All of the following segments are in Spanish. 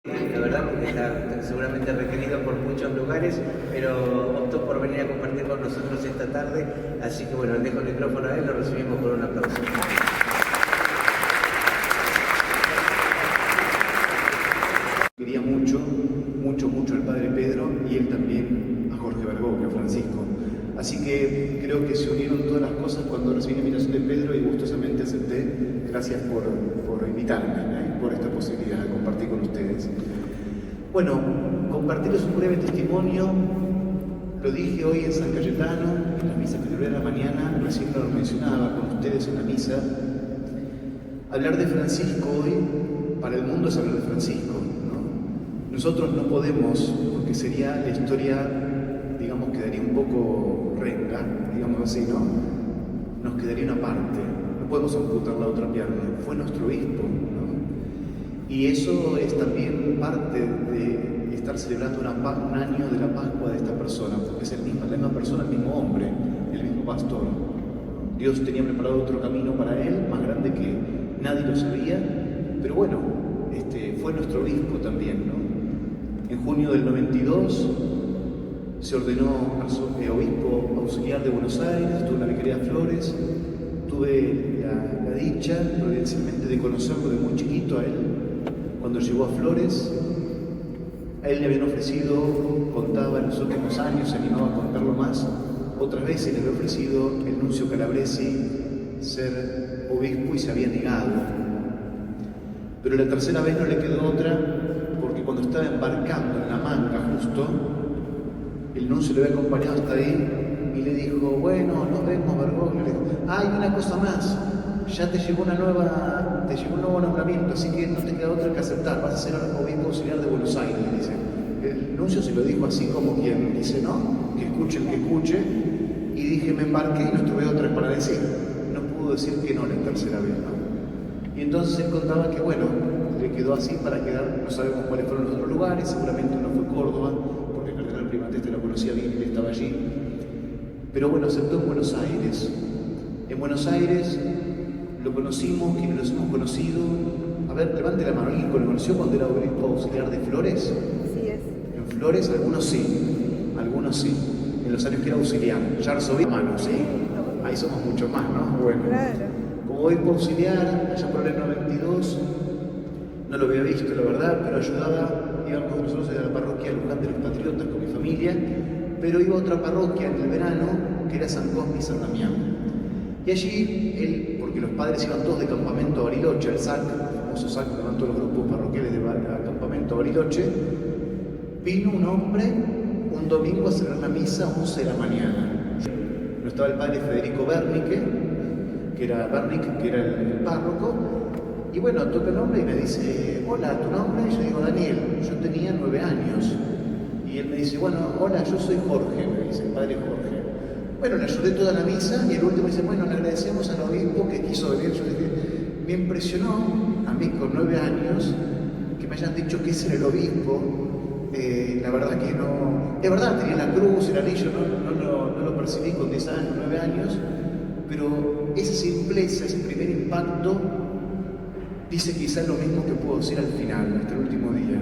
La verdad, porque está seguramente requerido por muchos lugares, pero optó por venir a compartir con nosotros esta tarde. Así que bueno, dejo el micrófono a él, lo recibimos con un aplauso. Quería mucho al padre Pedro y él también a Jorge Bergoglio, Francisco. Así que creo que se unieron todas las cosas cuando recibí la invitación de Pedro y gustosamente acepté. Gracias por invitarme, por esta posibilidad de compartir con ustedes. Bueno, compartirles un breve testimonio. Lo dije hoy en San Cayetano, en la misa que celebré la mañana, recién lo mencionaba con ustedes en la misa. Hablar de Francisco hoy, para el mundo es hablar de Francisco, ¿no? Nosotros no podemos, porque sería la historia, digamos, quedaría un poco renga, digamos así, ¿no? Nos quedaría una parte, no podemos amputar la otra pierna. Fue nuestro obispo, ¿no? Y eso es también parte de estar celebrando un año de la Pascua de esta persona, porque es la misma persona, el mismo hombre, el mismo pastor. Dios tenía preparado otro camino para él, más grande que nadie lo sabía, pero bueno, fue nuestro obispo también, ¿no? En junio del 92 se ordenó obispo auxiliar de Buenos Aires, estuve en la Vicaría Flores, tuve la dicha, providencialmente, de conocerlo de muy chiquito a él. Cuando llegó a Flores, a él le habían ofrecido, contaba en los últimos años, se animaba a contarlo más, otras veces le había ofrecido el nuncio Calabresi ser obispo y se había negado. Pero la tercera vez no le quedó otra, porque cuando estaba embarcando en la Manga justo, el nuncio le había acompañado hasta ahí y le dijo: bueno, nos vemos, Bergoglio. Le dijo: hay una cosa más, ya te llegó un nuevo nombramiento, así que no te queda otra que aceptar, vas a ser obispo auxiliar de Buenos Aires, le dice. El nuncio se lo dijo así como quien dice, ¿no? Que escuche el que escuche. Y dije, me embarqué y no tuve otra para decir. No pudo decir que no la tercera vez, ¿no? Y entonces él contaba que, bueno, le quedó así para quedar, no sabemos cuáles fueron los otros lugares, seguramente uno fue Córdoba, porque el cardenal Primateste lo conocía bien, él estaba allí. Pero bueno, aceptó en Buenos Aires. En Buenos Aires lo conocimos, quienes los hemos conocido. A ver, levante la mano, ¿alguien lo conoció cuando era obispo auxiliar de Flores? Así es. En Flores, algunos sí, en los años que era auxiliar. Ya arzobispo, mano, sí. Ahí somos mucho más, ¿no? Bueno. Claro. Como obispo auxiliar, allá por el 92, no lo había visto, la verdad, pero ayudaba, íbamos nosotros a la parroquia Luján de los Patriotas con mi familia, pero iba a otra parroquia en el verano, que era San Cosme y San Damián. Y allí, él, porque los padres iban todos de campamento a Bariloche, al SAC, el famoso SAC, que van todos los grupos parroquiales de campamento a Bariloche, vino un hombre un domingo a celebrar la misa a 11 de la mañana. No estaba el padre Federico Bernique, que era el párroco, y bueno, toca el nombre y me dice: hola, ¿tu nombre? Y yo digo: Daniel. Yo tenía 9 años. Y él me dice: bueno, hola, yo soy Jorge, me dice, el padre Jorge. Bueno, le ayudé toda la misa y el último dice: bueno, le agradecemos al obispo que quiso venir. Yo dije, me impresionó a mí con 9 años que me hayan dicho que ese era el obispo. La verdad que no, es verdad, tenía la cruz, el anillo, no lo percibí con 10 años, 9 años, pero esa simpleza, ese primer impacto, dice quizás lo mismo que puedo decir al final, hasta el último día,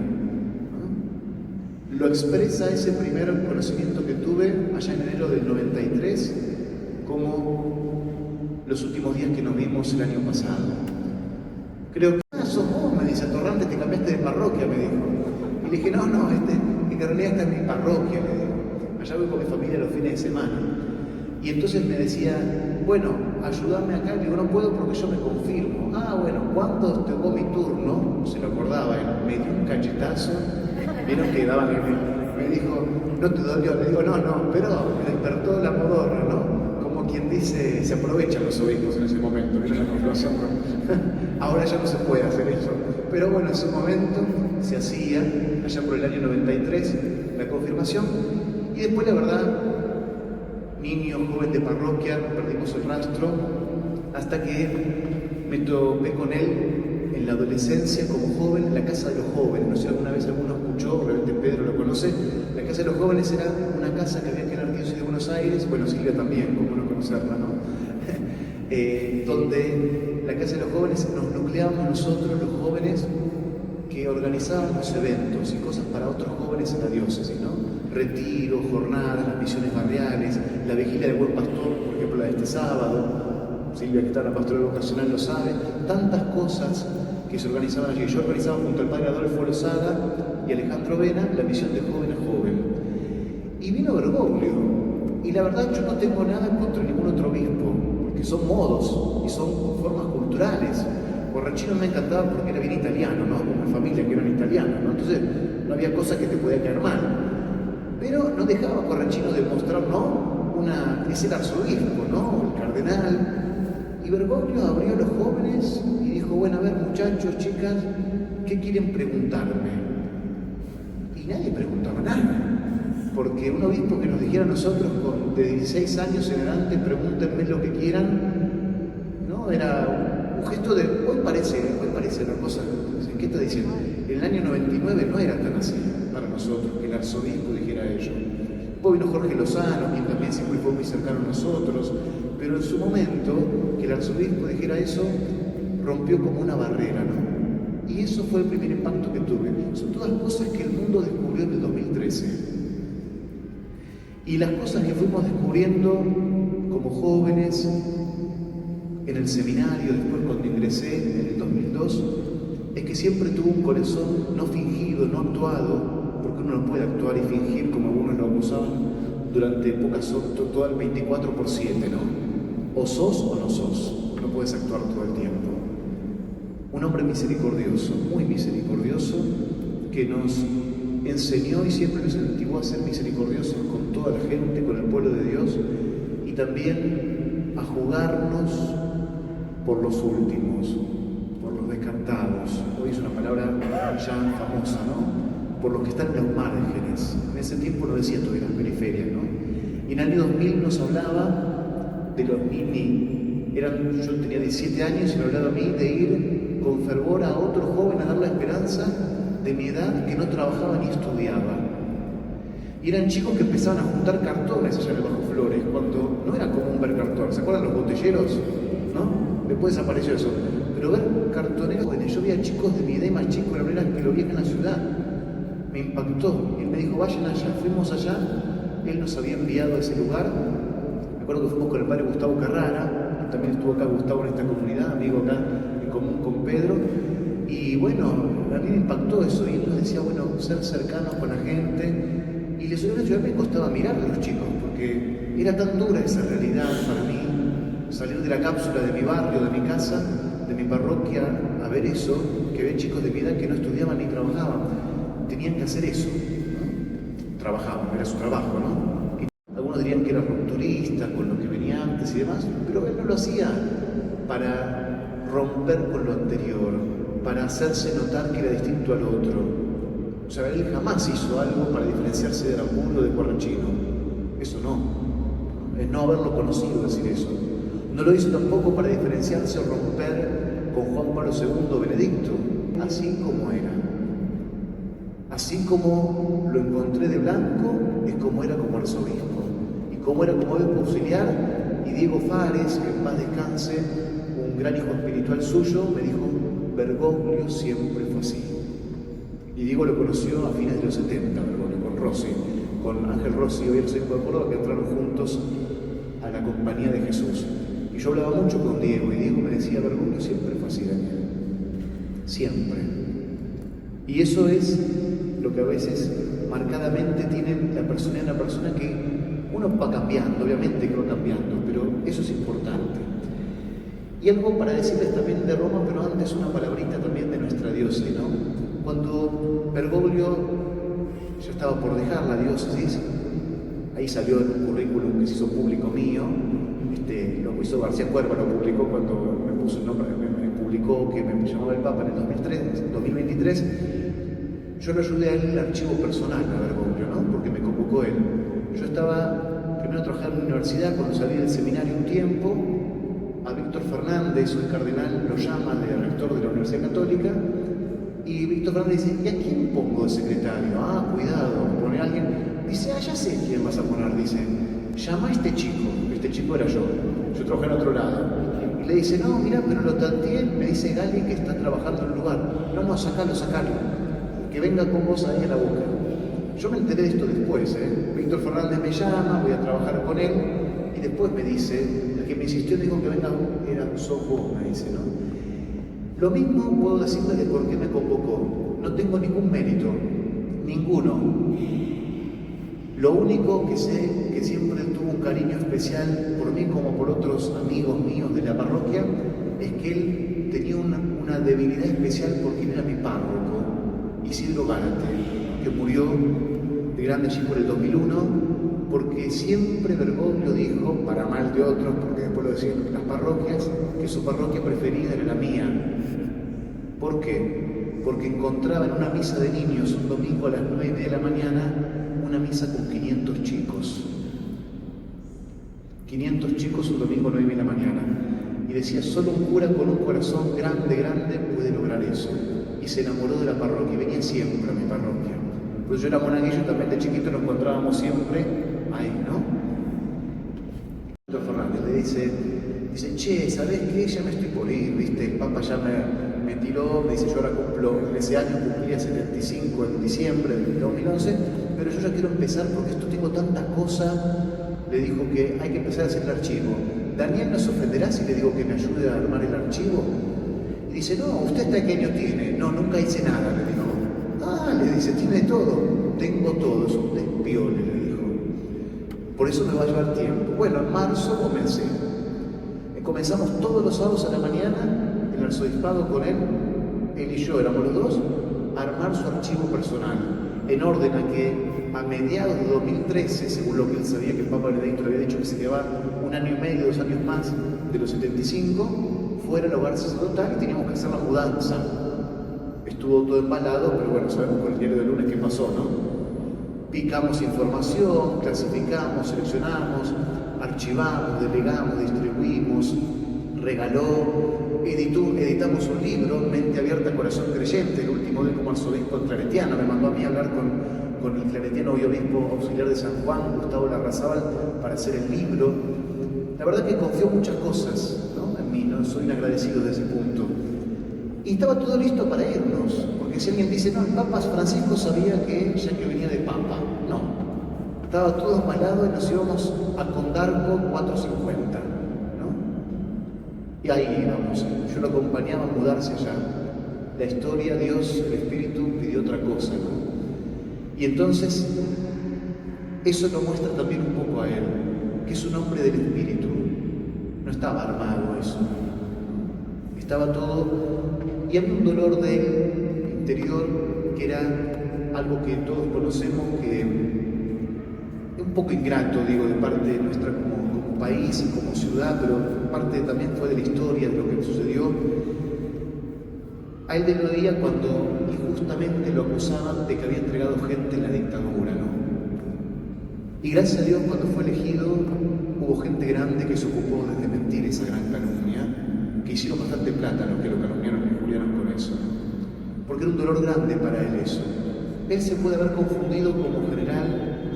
¿no? Lo expresa ese primer conocimiento que tuve allá en enero del 93, como los últimos días que nos vimos el año pasado. Creo que, sos vos, me dice, Torrante, te cambiaste de parroquia, me dijo. Y le dije, no, en realidad esta es mi parroquia, le digo. Allá voy con mi familia los fines de semana. Y entonces me decía, bueno, ayúdame acá. Le digo, no puedo porque yo me confirmo. Ah, bueno, cuando tocó mi turno, se lo acordaba, él me dio un cachetazo. Vieron que daban, me dijo, ¿no te dolió? Le digo, no, pero me despertó la modorra, ¿no? Como quien dice, se aprovechan los obispos en ese momento. ¿Vieron la confirmación? Ahora ya no se puede hacer eso. Pero bueno, en su momento se hacía, allá por el año 93, la confirmación. Y después, la verdad, niño, joven de parroquia, perdimos el rastro, hasta que me topé con él en la adolescencia como joven en la Casa de los Jóvenes. No sé si alguna vez alguno escuchó, probablemente Pedro lo conoce. La Casa de los Jóvenes era una casa que había que en la Arquidiócesis de Buenos Aires, bueno, Silvia también, como no conocerla, ¿no? Donde la Casa de los Jóvenes nos nucleábamos nosotros, los jóvenes, que organizábamos eventos y cosas para otros jóvenes en la diócesis, ¿no? Retiros, jornadas, las misiones barriales, la vigilia del Buen Pastor, por ejemplo, la de este sábado. Silvia, que está en la pastoral vocacional, lo sabe. Tantas cosas que se organizaban allí. Yo organizaba junto al padre Adolfo Lozada y Alejandro Vena la misión de joven a joven. Y vino Bergoglio. Y la verdad, yo no tengo nada contra ningún otro obispo, porque son modos y son formas culturales. Corrachino me encantaba porque era bien italiano, ¿no? Con una familia que eran italianos, ¿no? Entonces no había cosa que te podía caer mal. Pero no dejaba Corrachino de mostrar, ¿no? Es el arzobispo, ¿no? El cardenal. Y Bergoglio abrió a los jóvenes y dijo, bueno, a ver, muchachos, chicas, ¿qué quieren preguntarme? Y nadie preguntaba nada. Porque un obispo que nos dijera a nosotros de 16 años en adelante, pregúntenme lo que quieran, ¿no? Era un gesto de, hoy parece una cosa, ¿qué está diciendo? En el año 99 no era tan así para nosotros, que el arzobispo dijera ello. Después vino Jorge Lozano, quien también siempre fue muy cercano a nosotros, pero en su momento, que el arzobispo dijera eso, rompió como una barrera, ¿no? Y eso fue el primer impacto que tuve. Son todas cosas que el mundo descubrió en el 2013. Y las cosas que fuimos descubriendo como jóvenes en el seminario, después cuando ingresé en el 2002, es que siempre tuve un corazón no fingido, no actuado, porque uno no puede actuar y fingir como algunos lo acusaban durante épocas, todo el 24/7, ¿no? O sos o no sos, no puedes actuar todo el tiempo. Un hombre misericordioso, muy misericordioso, que nos enseñó y siempre nos incentivó a ser misericordiosos con toda la gente, con el pueblo de Dios, y también a jugarnos por los últimos, por los descartados. Hoy es una palabra ya famosa, ¿no? Por los que están en los márgenes. En ese tiempo no decía todavía las periferias, ¿no? Y en el año 2000 nos hablaba de los niños. Yo tenía 17 años y me hablaba a mí de ir con fervor a otro joven a dar la esperanza de mi edad que no trabajaba ni estudiaba. Y eran chicos que empezaban a juntar cartones allá en el Bajo Flores, cuando no era común ver cartones. ¿Se acuerdan los botelleros? ¿No? Después desapareció eso. Pero ver cartoneros, yo veía chicos de mi edad y más chicos, la primera vez que lo vi acá en la ciudad. Me impactó. Él me dijo, vayan allá. Fuimos allá. Él nos había enviado a ese lugar. Me acuerdo que fuimos con el padre Gustavo Carrara. También estuvo acá Gustavo en esta comunidad, amigo acá en común con Pedro. Y bueno, a mí me impactó eso. Y él nos decía, bueno, ser cercanos con la gente. Y les yo me costaba mirar a los chicos, porque era tan dura esa realidad para mí. Salir de la cápsula de mi barrio, de mi casa, de mi parroquia, a ver eso, que ven chicos de mi edad que no estudiaban ni trabajaban. Tenían que hacer eso, ¿no? Trabajaban, era su trabajo, ¿no? Y algunos dirían que era rupturista con lo que venía antes y demás, pero él no lo hacía para romper con lo anterior, para hacerse notar que era distinto al otro. O sea, él jamás hizo algo para diferenciarse de Arambulo o de Corrachino. Eso no. Es no haberlo conocido decir eso. No lo hizo tampoco para diferenciarse o romper con Juan Pablo II Benedicto, así como era. Así como lo encontré de blanco, es como era como arzobispo. Y como era como obispo auxiliar, y Diego Fares, que en paz descanse, un gran hijo espiritual suyo, me dijo, Bergoglio siempre fue así. Y Diego lo conoció a fines de los 70, Bergoglio, con Rossi, con Ángel Rossi, hoy el obispo de Córdoba, que entraron juntos a la compañía de Jesús. Y yo hablaba mucho con Diego, y Diego me decía, Bergoglio siempre fue así, Daniel. Siempre. Y eso es lo que a veces marcadamente tiene la personalidad de una persona que uno va cambiando, obviamente que va cambiando, pero eso es importante. Y algo para decirles también de Roma, pero antes una palabrita también de nuestra diócesis, ¿no? Cuando Bergoglio ya estaba por dejar la diócesis, ahí salió en un currículum que se hizo público mío, lo hizo García Cuerva, lo publicó cuando me puso el nombre, me publicó que me llamaba el Papa en el 2023. Yo lo ayudé a él en el archivo personal a Bergoglio, ¿no? Porque me convocó él. Yo estaba primero trabajando en la universidad, cuando salí del seminario un tiempo, a Víctor Fernández, el cardenal, lo llama de rector de la Universidad Católica, y Víctor Fernández dice, ¿y a quién pongo de secretario? Ah, cuidado, pone a alguien. Dice, ya sé quién vas a poner, dice, llama a este chico era yo trabajé en otro lado. Y le dice, no, mira, pero lo tanteé, me dice Gali que está trabajando en el lugar. No, sacalo. que venga con vos ahí a la boca. Yo me enteré de esto después, Víctor Fernández me llama, voy a trabajar con él, y después me dice, el que me insistió dijo que venga, sos vos, me dice, ¿no? Lo mismo puedo decirle de por qué me convocó. No tengo ningún mérito, ninguno. Lo único que sé que siempre tuvo un cariño especial por mí como por otros amigos míos de la parroquia es que él tenía una debilidad especial por quien era mi párroco, Isidro Gárate, que murió de grande allí por el 2001, porque siempre Bergoglio dijo, para mal de otros, porque después lo decían las parroquias, que su parroquia preferida era la mía. ¿Por qué? Porque encontraba en una misa de niños un domingo a las 9 de la mañana una misa con 500 chicos. 500 chicos un domingo a 9 de la mañana. Y decía, solo un cura con un corazón grande, grande puede lograr eso. Y se enamoró de la parroquia, y venía siempre a mi parroquia. Pues yo era monaguillo, también de chiquito nos encontrábamos siempre ahí, ¿no? Víctor Fernández le dice, che, ¿sabés qué? Ya me estoy por ir, ¿viste? El Papa ya me tiró, me dice, yo ahora cumplo, en ese año cumplía 75 en diciembre del 2011, pero yo ya quiero empezar porque esto tengo tantas cosas. Le dijo que hay que empezar a hacer el archivo. Daniel no se ofenderá si le digo que me ayude a armar el archivo. Y dice, no, ¿usted hasta qué año tiene? No, nunca hice nada, le dijo. Ah, le dice, ¿tiene todo? Tengo todo, es un despiole, le dijo. Por eso me va a llevar tiempo. Bueno, en marzo comencé. Comenzamos todos los sábados a la mañana, el arzobispado con él y yo éramos los dos, a armar su archivo personal, en orden a que a mediados de 2013, según lo que él sabía que el Papa Benedicto le había dicho que se quedaba 1 año y medio, 2 años más de los 75, fuera el hogar sacerdotal y teníamos que hacer la mudanza. Estuvo todo embalado, pero bueno, sabemos con el diario del lunes qué pasó, ¿no? Picamos información, clasificamos, seleccionamos, archivamos, delegamos, distribuimos, regaló, editamos un libro, Mente Abierta, Corazón Creyente, el último de él como arzobispo claretiano, me mandó a mí a hablar con el claretiano y obispo auxiliar de San Juan, Gustavo Larrazábal, para hacer el libro. La verdad que confió muchas cosas, ¿no? En mí, ¿no? Soy un agradecido de ese punto. Y estaba todo listo para irnos, porque si alguien dice, no, el Papa Francisco sabía que ya que venía de Papa, no. Estaba todo embalado y nos íbamos a Condarco 450, ¿no? Y ahí íbamos, yo lo acompañaba a mudarse allá. La historia, Dios, el Espíritu pidió otra cosa, ¿no? Y entonces, eso lo muestra también un poco a él, que es un hombre del Espíritu. No estaba armado eso, ¿no? Estaba todo, y había un dolor de él interior que era algo que todos conocemos, que un poco ingrato, digo, de parte nuestra como país y como ciudad, pero parte también fue de la historia, de lo que sucedió. A él le doía cuando injustamente lo acusaban de que había entregado gente en la dictadura, ¿no? Y gracias a Dios, cuando fue elegido, hubo gente grande que se ocupó de desmentir esa gran calumnia, que hicieron bastante plata los que lo calumniaron y injuriaron con eso, ¿no? Porque era un dolor grande para él eso. Él se puede haber confundido como general,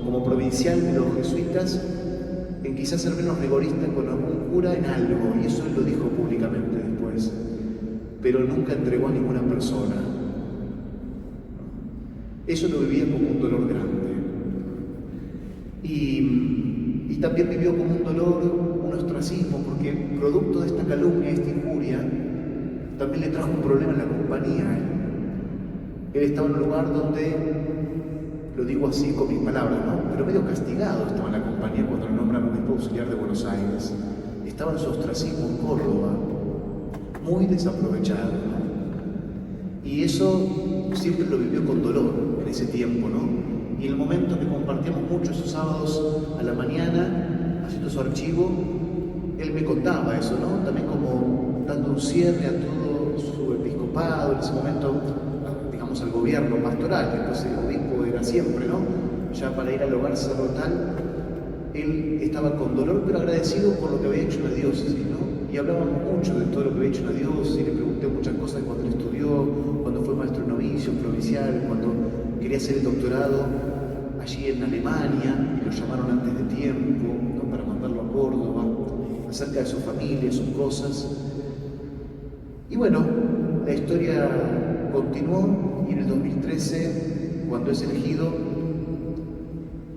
como provincial de los jesuitas, en quizás ser menos rigorista con algún cura en algo, y eso él lo dijo públicamente después, pero nunca entregó a ninguna persona. Eso lo vivía como un dolor grande. Y también vivió como un dolor, un ostracismo, porque producto de esta calumnia, esta injuria, también le trajo un problema en la compañía a él. Él estaba en un lugar donde, lo digo así con mis palabras, ¿no? Pero medio castigado estaba en la compañía cuando lo nombraron obispo auxiliar de Buenos Aires. Estaba en su ostracismo en Córdoba, muy desaprovechado, ¿no? Y eso siempre lo vivió con dolor en ese tiempo, ¿no? Y en el momento que compartíamos mucho esos sábados a la mañana, haciendo su archivo, él me contaba eso, ¿no? También como dando un cierre a todo su episcopado, en ese momento, digamos, al gobierno pastoral, que entonces el obispo era siempre, ¿no? Ya para ir al hogar sacerdotal, él estaba con dolor, pero agradecido por lo que había hecho en la diócesis, ¿no? Y hablábamos mucho de todo lo que había hecho en la diócesis, y le pregunté muchas cosas de cuando él estudió, cuando fue maestro novicio, provincial, cuando quería hacer el doctorado allí en Alemania, y lo llamaron antes de tiempo, ¿no? Para mandarlo a Córdoba, acerca de su familia, sus cosas. Y bueno, la historia continuó y en el 2013, cuando es elegido,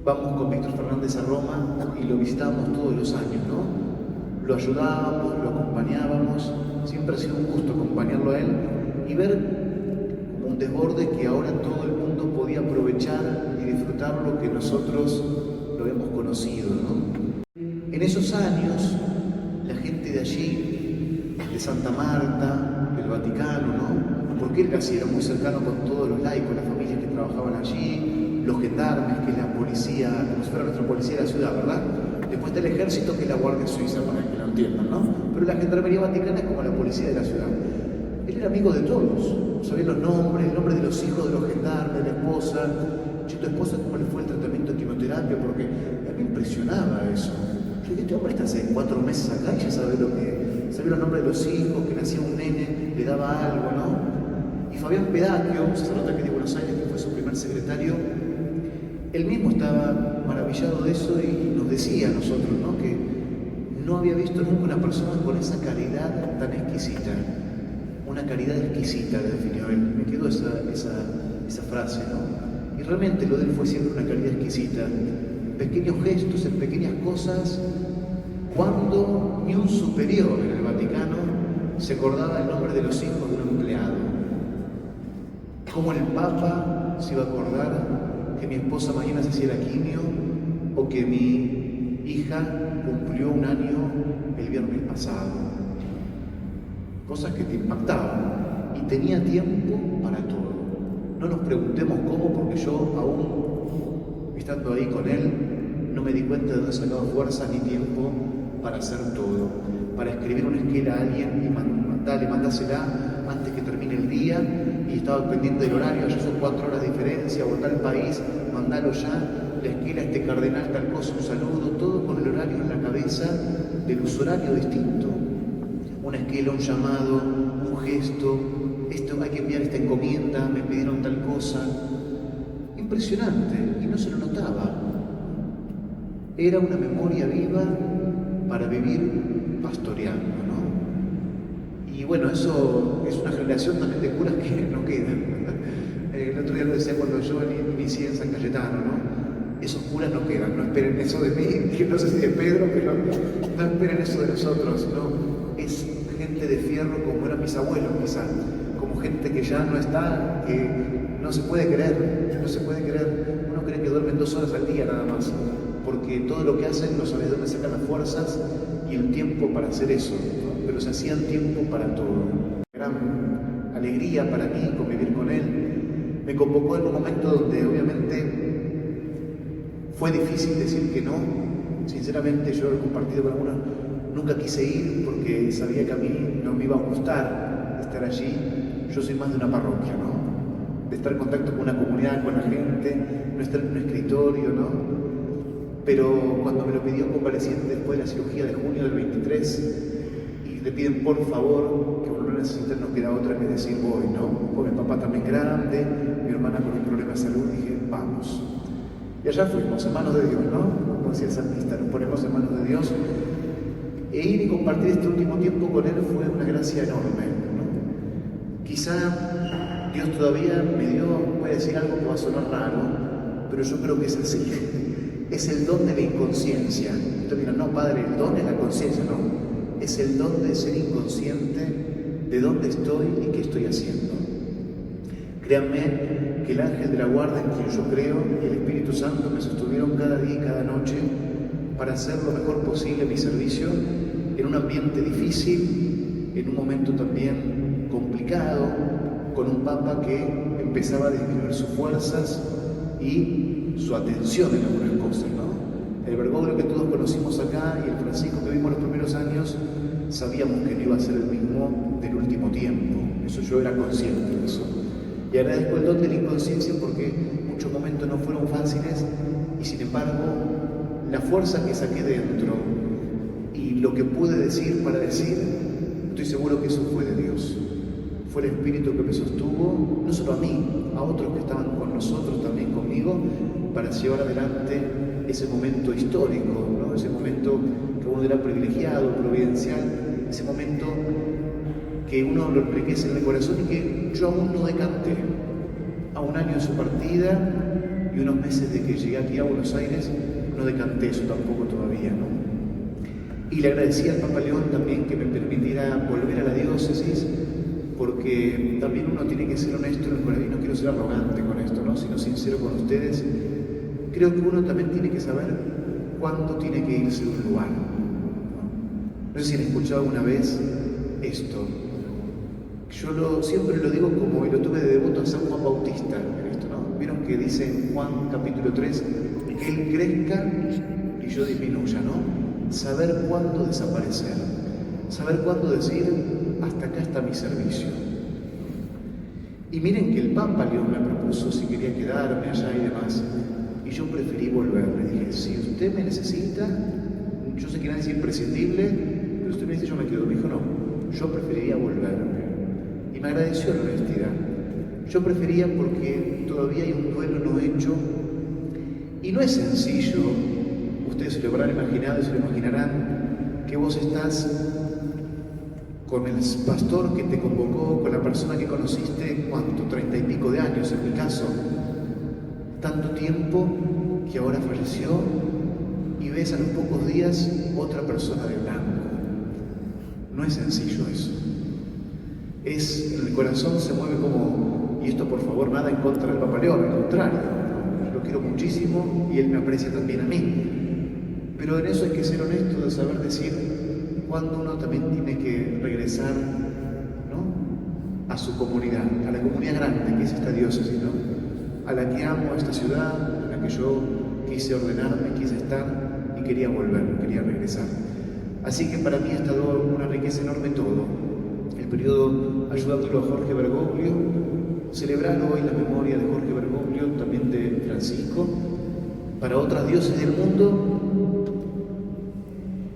vamos con Víctor Fernández a Roma y lo visitábamos todos los años, ¿no? Lo ayudábamos, lo acompañábamos, siempre ha sido un gusto acompañarlo a él y ver como un desborde que ahora todo el mundo podía aprovechar y disfrutar lo que nosotros lo hemos conocido, ¿no? En esos años, la gente de allí, de Santa Marta, del Vaticano, ¿no? Porque él casi era muy cercano con todos los laicos, las familias que trabajaban allí, los gendarmes, que es la policía, como si fuera nuestra policía de la ciudad, ¿verdad? Después está el ejército, que es la Guardia Suiza, para que lo entiendan, ¿no? Pero la Gendarmería Vaticana es como la policía de la ciudad. Él era amigo de todos, sabía los nombres, el nombre de los hijos de los gendarmes, de la esposa. Che, tu esposa, ¿cómo le fue el tratamiento de quimioterapia? Porque a mí me impresionaba eso. Yo dije, este hombre está hace 4 meses acá y ya sabe sabía los nombres de los hijos, que nacía un nene, le daba algo, ¿no? Y Fabián Pedacchio, un sacerdote aquí de Buenos Aires, que fue su primer secretario, él mismo estaba maravillado de eso y nos decía a nosotros, ¿no? Que no había visto nunca una persona con esa caridad tan exquisita. Una caridad exquisita, definió él. Me quedó esa frase, ¿no? Y realmente lo de él fue siempre una caridad exquisita. En pequeños gestos, en pequeñas cosas, cuando ni un superior en el Vaticano se acordaba el nombre de los hijos de un empleado. ¿Cómo el Papa se iba a acordar que mi esposa mañana se hiciera quimio o que mi hija cumplió 1 año el viernes pasado? Cosas que te impactaban y tenía tiempo para todo. No nos preguntemos cómo, porque yo aún estando ahí con él no me di cuenta de dónde sacaba fuerzas ni tiempo para hacer todo, para escribir una esquela a alguien y mandásela antes que termine el día y estaba pendiente del horario, ya son 4 horas de diferencia o tal país, mandalo ya, la esquela a este cardenal, tal cosa, un saludo, todo con el horario en la cabeza del usuario distinto. Una esquela, un llamado, un gesto, esto hay que enviar esta encomienda, me pidieron tal cosa. Impresionante, y no se lo notaba. Era una memoria viva para vivir pastoreando, ¿no? Y bueno, eso es una generación también de curas que no quedan. El otro día lo decía cuando yo inicié en San Cayetano, ¿no? Esos curas no quedan, no esperen eso de mí, que no sé si de Pedro, pero no esperen eso de nosotros, ¿no? Es gente de fierro como eran mis abuelos, quizás, como gente que ya no está, que no se puede creer, no se puede creer. Uno cree que duermen 2 horas al día nada más, porque todo lo que hacen no saben de dónde sacan las fuerzas y el tiempo para hacer eso, ¿no? Pero se hacían tiempo para todo. Gran alegría para mí convivir con él. Me convocó en un momento donde obviamente fue difícil decir que no. Sinceramente yo he compartido con algunos, nunca quise ir porque sabía que a mí no me iba a gustar estar allí. Yo soy más de una parroquia, ¿no? De estar en contacto con una comunidad, con la gente, no estar en un escritorio, ¿no? Pero cuando me lo pidió un convaleciente después de la cirugía de junio del 23 y le piden por favor que uno lo necesita, no queda otra que decir voy, ¿no? Con mi papá también grande, mi hermana con un problema de salud, dije vamos. Y allá fuimos, en manos de Dios, ¿no? Como decía el salmista, nos ponemos en manos de Dios. E ir y compartir este último tiempo con él fue una gracia enorme, ¿no? Quizá Dios todavía me dio, voy a decir algo que va a sonar raro, pero yo creo que es así. Es el don de la inconsciencia. Ustedes dirán, no, padre, el don es la conciencia, no. Es el don de ser inconsciente de dónde estoy y qué estoy haciendo. Créanme que el ángel de la guarda en quien yo creo y el Espíritu Santo me sostuvieron cada día y cada noche para hacer lo mejor posible mi servicio en un ambiente difícil, en un momento también complicado, con un Papa que empezaba a disminuir sus fuerzas y su atención en algunas cosas, ¿no? El Bergoglio que todos conocimos acá y el Francisco que vimos los primeros años, sabíamos que no iba a ser el mismo del último tiempo. Eso yo era consciente de eso. Y agradezco el don de la inconsciencia porque muchos momentos no fueron fáciles y sin embargo la fuerza que saqué dentro y lo que pude decir para decir, estoy seguro que eso fue de Dios. Fue el Espíritu que me sostuvo, no solo a mí, a otros que estaban con nosotros, también conmigo, para llevar adelante ese momento histórico, ¿no? Ese momento que uno era privilegiado, providencial, ese momento que uno lo enriquece en el corazón y que yo aún no decanté. A un año de su partida y unos meses de que llegué aquí a Buenos Aires, no decanté eso tampoco todavía, ¿no? Y le agradecía al Papa León también que me permitiera volver a la diócesis, porque también uno tiene que ser honesto en el corazón, y no quiero ser arrogante con esto, ¿no? Sino sincero con ustedes. Creo que uno también tiene que saber cuándo tiene que irse de un lugar, ¿no? No sé si han escuchado alguna vez esto. Yo siempre lo digo como, y lo tuve de devoto a San Juan Bautista en esto, ¿no? Vieron que dice en Juan capítulo 3, que él crezca y yo disminuya, ¿no? Saber cuándo desaparecer, saber cuándo decir, hasta acá está mi servicio. Y miren que el Papa León me propuso si quería quedarme allá y demás, y yo preferí volver. Le dije, si usted me necesita, yo sé que nadie es imprescindible, pero usted me dice yo me quedo. Me dijo, no, yo preferiría volverme. Y me agradeció la honestidad. Yo prefería porque todavía hay un duelo no hecho, y no es sencillo. Ustedes se lo habrán imaginado y se lo imaginarán, que vos estás con el pastor que te convocó, con la persona que conociste, ¿cuánto? 30 y pico de años en mi caso. Tanto tiempo que ahora falleció, y ves a los pocos días otra persona de blanco. No es sencillo eso. En el corazón se mueve como, y esto por favor nada en contra del Papa León, al contrario, lo quiero muchísimo y él me aprecia también a mí. Pero en eso hay que ser honesto, de saber decir cuándo uno también tiene que regresar, ¿no?, a su comunidad, a la comunidad grande que es esta diócesis, ¿no?, a la que amo, a esta ciudad, en la que yo quise ordenarme, quise estar y quería volver, quería regresar. Así que para mí ha estado una riqueza enorme todo. El periodo ayudándolo a Jorge Bergoglio, celebrar hoy la memoria de Jorge Bergoglio, también de Francisco, para otras diócesis del mundo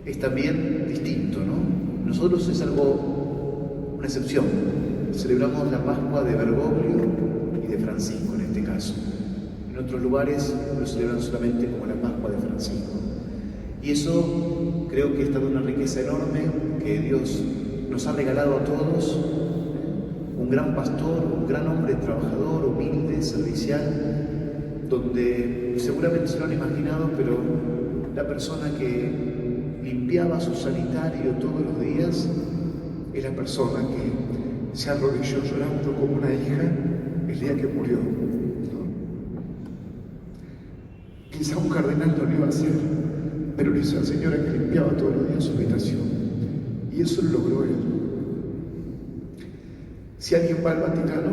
es también distinto, ¿no? Nosotros es algo, una excepción. Celebramos la Pascua de Bergoglio y de Francisco en este caso. En otros lugares lo celebran solamente como la Pascua de Francisco. Y eso creo que ha estado una riqueza enorme que Dios nos ha regalado a todos. Un gran pastor, un gran hombre trabajador, humilde, servicial, donde seguramente se lo han imaginado, pero la persona que limpiaba su sanitario todos los días es la persona que se arrodilló llorando como una hija el día que murió, ¿no? Quizá un cardenal no lo iba a hacer, pero lo hizo la señora que limpiaba todos los días su habitación, y eso lo logró él. Si alguien va al Vaticano,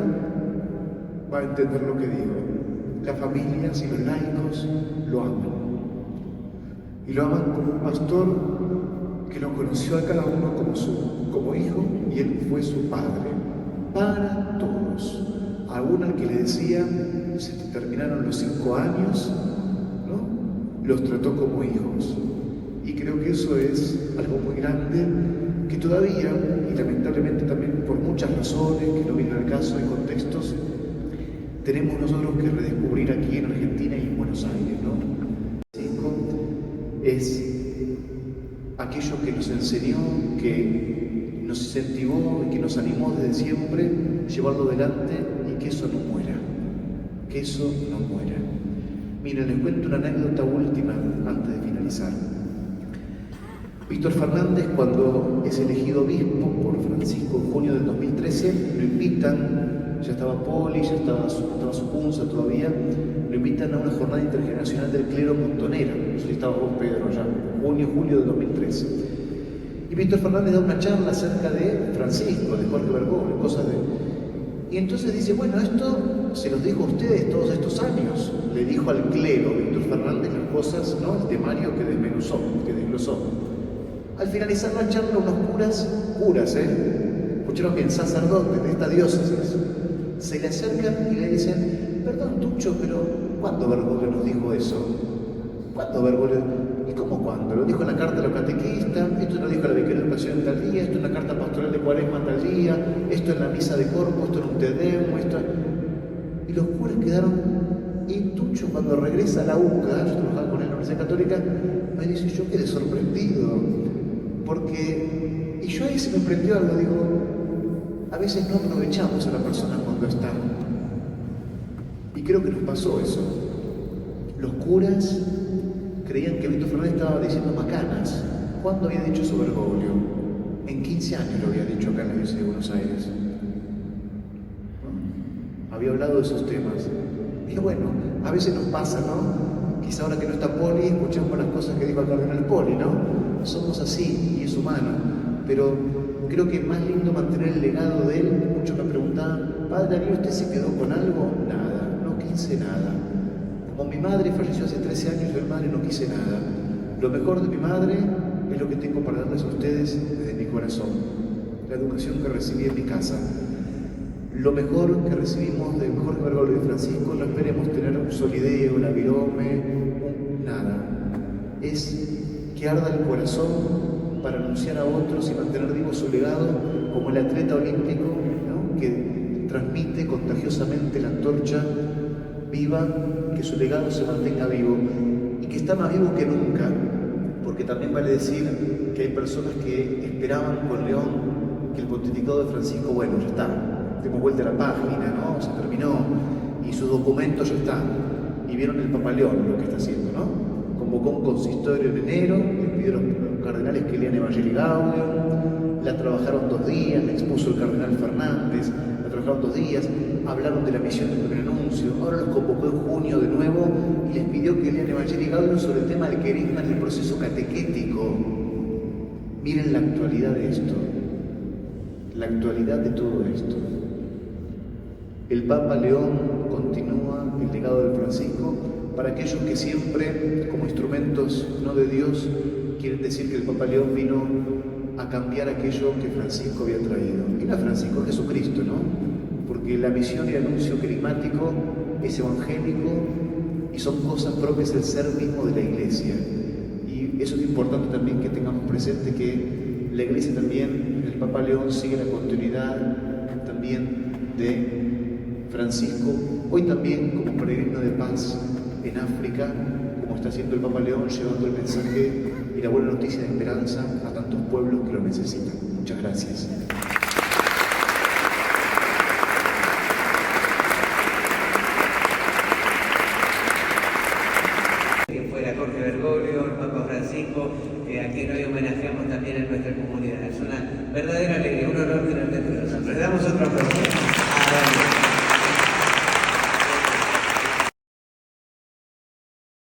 va a entender lo que digo. Las familias y los laicos lo aman. Y lo aman como un pastor que lo conoció a cada uno como hijo, y él fue su padre para todos. Aún al que le decía, se te terminaron los 5 años, ¿no?, los trató como hijos. Y creo que eso es algo muy grande que todavía, y lamentablemente también por muchas razones, que no vienen al caso, en contextos, tenemos nosotros que redescubrir aquí en Argentina y en Buenos Aires, ¿no? Es aquello que nos enseñó, que nos incentivó y que nos animó desde siempre, llevarlo adelante y que eso no muera, que eso no muera. Miren, les cuento una anécdota última antes de finalizar. Víctor Fernández, cuando es elegido obispo por Francisco en junio del 2013, lo invitan, ya estaba Poli, ya estaba su punza todavía, lo invitan a una jornada intergeneracional del clero montonera. No sé si estaba vos, Pedro, allá, julio del 2013. Y Víctor Fernández da una charla acerca de Francisco, de Jorge Bergoglio, cosas de... Y entonces dice, bueno, esto se los dijo a ustedes todos estos años. Le dijo al clero Víctor Fernández las cosas, ¿no?, el temario que desglosó. Al finalizar la charla, unos curas, escucharon bien, sacerdotes de esta diócesis, se le acercan y le dicen, perdón, Tucho, pero ¿cuándo Bergoglio nos dijo eso? ¿Cuándo Bergoglio? ¿Y cómo cuándo? Lo dijo en la carta de los catequistas, esto lo dijo en la Vicaría de Educación tal día, esto en la carta pastoral de Cuaresma tal día, esto en la misa de Corpus, esto en un Te Deum, esto... Y los curas quedaron, y Tucho cuando regresa a la UCA, yo trabajaba con él en la Universidad Católica, me dice, yo quedé sorprendido, porque... Y yo ahí se me prendió algo, digo, a veces no aprovechamos a la persona cuando está. Y creo que nos pasó eso. Los curas creían que Víctor Fernández estaba diciendo macanas. ¿Cuándo había dicho eso Bergoglio? En 15 años lo había dicho acá en la Diócesis de Buenos Aires. ¿No? Había hablado de esos temas. Y bueno, a veces nos pasa, ¿no? Quizá ahora que no está Poli, escuchamos las cosas que dijo el cardenal Poli, ¿no? Somos así y es humano. Pero creo que es más lindo mantener el legado de él. Muchos me preguntaban, Padre Darío, ¿usted se quedó con algo? Nada, no quise nada. Como mi madre falleció hace 13 años, yo de madre no quise nada. Lo mejor de mi madre es lo que tengo para darles a ustedes desde mi corazón. La educación que recibí en mi casa. Lo mejor que recibimos de Jorge Bergoglio y de Francisco, no esperemos tener un solideo, una virome, nada. Es que arda el corazón para anunciar a otros y mantener vivo su legado como el atleta olímpico, ¿no? Que transmite contagiosamente la antorcha viva, que su legado se mantenga vivo y que está más vivo que nunca, porque también vale decir que hay personas que esperaban con León que el pontificado de Francisco, bueno, ya está, demos vuelta a la página, ¿no? Se terminó y sus documentos ya están, y vieron el Papa León lo que está haciendo, ¿no? Convocó un consistorio en enero, le pidió a los cardenales que lean Evangelii Gaudium, la trabajaron 2 días, la expuso el cardenal Fernández, la trabajaron 2 días, hablaron de la misión del primer anuncio, ahora los convocó en junio de nuevo y les pidió que lean Evangelii Gaudium sobre el tema del querigma en el proceso catequético. Miren la actualidad de esto, la actualidad de todo esto. El Papa León continúa el legado de Francisco para aquellos que siempre, como instrumentos no de Dios, quieren decir que el Papa León vino a cambiar aquello que Francisco había traído. Y no es Francisco, es Jesucristo, ¿no? Porque la misión y el anuncio querigmático es evangélico y son cosas propias del ser mismo de la Iglesia. Y eso es importante también que tengamos presente, que la Iglesia también, el Papa León sigue la continuidad también de Francisco, hoy también como peregrino de paz en África, como está haciendo el Papa León, llevando el mensaje y la buena noticia de esperanza a tantos pueblos que lo necesitan. Muchas gracias. Que fuera Jorge Bergoglio, el Papa Francisco, a quien hoy homenajeamos también en nuestra comunidad. Es una verdadera alegría, un honor tenerte entre nosotros. Le damos otro aplauso.